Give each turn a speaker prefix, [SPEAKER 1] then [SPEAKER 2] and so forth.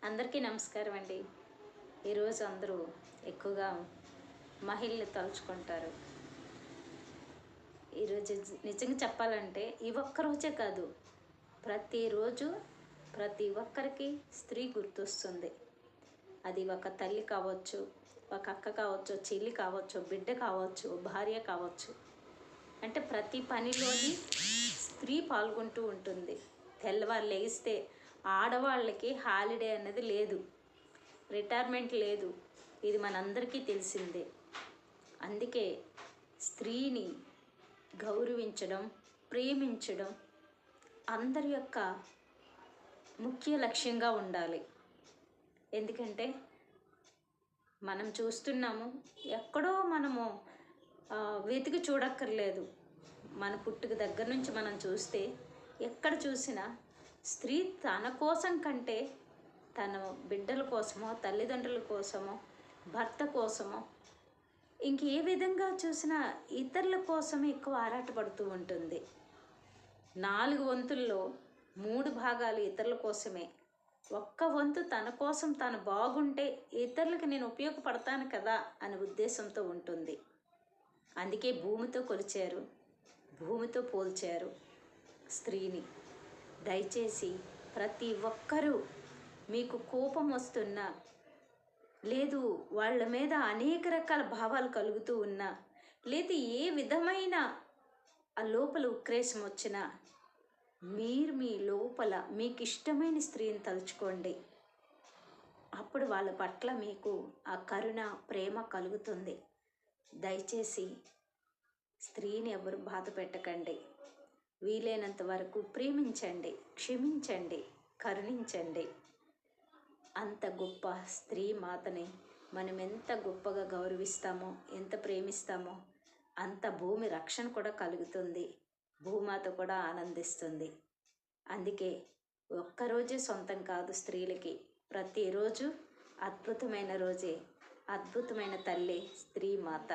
[SPEAKER 1] అందరికీ నమస్కారం అండి. ఈరోజు అందరూ ఎక్కువగా మహిళలు తలుచుకుంటారు. ఈరోజు నిజంగా చెప్పాలంటే ఈ ఒక్కరోజే కాదు, ప్రతిరోజు ప్రతి ఒక్కరికి స్త్రీ గుర్తొస్తుంది. అది ఒక తల్లి కావచ్చు, ఒక అక్క కావచ్చు, చెల్లి కావచ్చు, బిడ్డ కావచ్చు, భార్య కావచ్చు. అంటే ప్రతి పనిలోని స్త్రీ పాల్గొంటూ ఉంటుంది. తెల్లవారు లేస్తే ఆడవాళ్ళకి హాలిడే అన్నది లేదు, రిటైర్మెంట్ లేదు. ఇది మనందరికీ తెలిసిందే. అందుకే స్త్రీని గౌరవించడం, ప్రేమించడం అందరి యొక్క ముఖ్య లక్ష్యంగా ఉండాలి. ఎందుకంటే మనం చూస్తున్నాము, ఎక్కడో మనము వెతికి చూడక్కర్లేదు. మన పుట్టుక దగ్గర నుంచి మనం చూస్తే ఎక్కడ చూసినా స్త్రీ తన కోసం కంటే తన బిడ్డల కోసమో, తల్లిదండ్రుల కోసమో, భర్త కోసమో, ఇంకే విధంగా చూసినా ఇతరుల కోసమే ఎక్కువ ఆరాటపడుతూ ఉంటుంది. 4 వంతుల్లో 3 భాగాలు ఇతరుల కోసమే. ఒక్క వంతు తన కోసం తను బాగుంటే ఇతరులకు నేను ఉపయోగపడతాను కదా అనే ఉద్దేశంతో ఉంటుంది. అందుకే భూమితో కొలిచారు, భూమితో పోల్చారు స్త్రీని. దయచేసి ప్రతి ఒక్కరూ మీకు కోపం వస్తున్నా, లేదు వాళ్ళ మీద అనేక రకాల భావాలు కలుగుతూ ఉన్నా, లేదు ఏ విధమైన ఆ లోపల ఉక్రేషం వచ్చినా, మీరు మీ లోపల మీకు ఇష్టమైన స్త్రీని తలుచుకోండి. అప్పుడు వాళ్ళ పట్ల మీకు ఆ కరుణ, ప్రేమ కలుగుతుంది. దయచేసి స్త్రీని ఎవరు బాధ పెట్టకండి. వీలైనంత వరకు ప్రేమించండి, క్షమించండి, కరుణించండి. అంత గొప్ప స్త్రీ మాతని మనం ఎంత గొప్పగా గౌరవిస్తామో, ఎంత ప్రేమిస్తామో అంత భూమి రక్షణ కూడా కలుగుతుంది, భూమాత కూడా ఆనందిస్తుంది. అందుకే ఒక్కరోజే సొంతం కాదు స్త్రీలకి, ప్రతిరోజు అద్భుతమైన రోజే. అద్భుతమైన తల్లి స్త్రీ మాత.